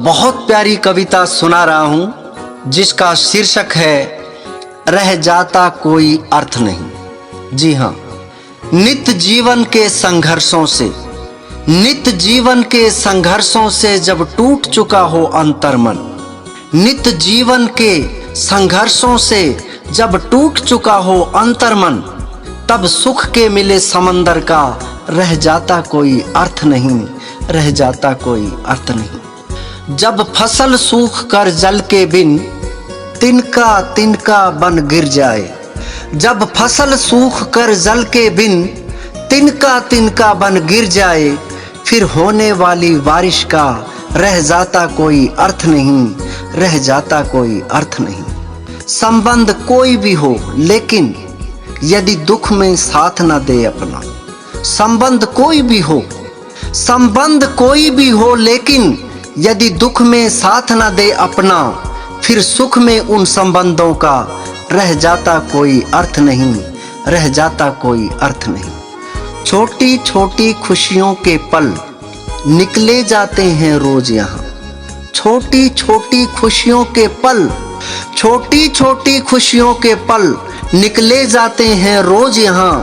बहुत प्यारी कविता सुना रहा हूं जिसका शीर्षक है रह जाता कोई अर्थ नहीं। जी हाँ, नित्य जीवन के संघर्षों से जब टूट चुका हो अंतर्मन, नित्य जीवन के संघर्षों से जब टूट चुका हो अंतर्मन, तब सुख के मिले समंदर का रह जाता कोई अर्थ नहीं, रह जाता कोई अर्थ नहीं। जब फसल सूख कर जल के बिन तिनका तिनका बन गिर जाए, जब फसल सूख कर जल के बिन तिनका तिनका बन गिर जाए, फिर होने वाली बारिश का रह जाता कोई अर्थ नहीं, रह जाता कोई अर्थ नहीं। संबंध कोई भी हो लेकिन यदि दुख में साथ न दे अपना, संबंध कोई भी हो लेकिन यदि दुख में साथ न दे अपना, फिर सुख में उन संबंधों का रह जाता कोई अर्थ नहीं, रह जाता कोई अर्थ नहीं। छोटी छोटी खुशियों के पल निकले जाते हैं रोज यहाँ, छोटी छोटी खुशियों के पल, छोटी छोटी खुशियों के पल निकले जाते हैं रोज यहाँ,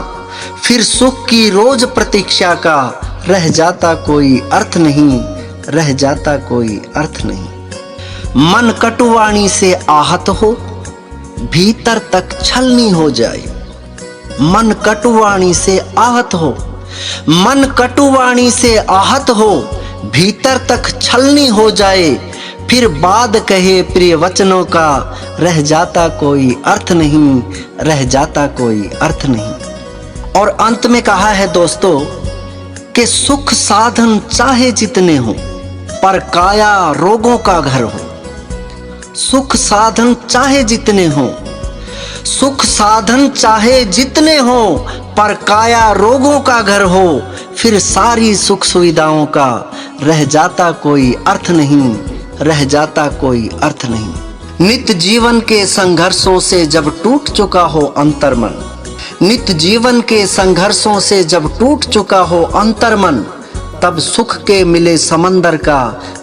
फिर सुख की रोज प्रतीक्षा का रह जाता कोई अर्थ नहीं, रह जाता कोई अर्थ नहीं। मन कटुवाणी से आहत हो, भीतर तक छलनी हो जाए, मन कटुवाणी से आहत हो, मन कटुवाणी से आहत हो, भीतर तक छलनी हो जाए, फिर बाद कहे प्रिय वचनों का रह जाता कोई अर्थ नहीं, रह जाता कोई अर्थ नहीं। और अंत में कहा है दोस्तों कि सुख साधन चाहे जितने हो पर काया रोगों का घर हो, सुख साधन चाहे जितने हो, सुख साधन चाहे जितने हो पर काया रोगों का घर हो, फिर सारी सुख सुविधाओं का रह जाता कोई अर्थ नहीं, रह जाता कोई अर्थ नहीं। नित्य जीवन के संघर्षों से जब टूट चुका हो अंतर्मन, नित्य जीवन के संघर्षों से जब टूट चुका हो अंतर्मन, तब सुख के मिले समंदर का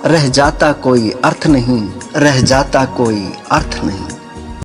रह जाता कोई अर्थ नहीं, रह जाता कोई अर्थ नहीं।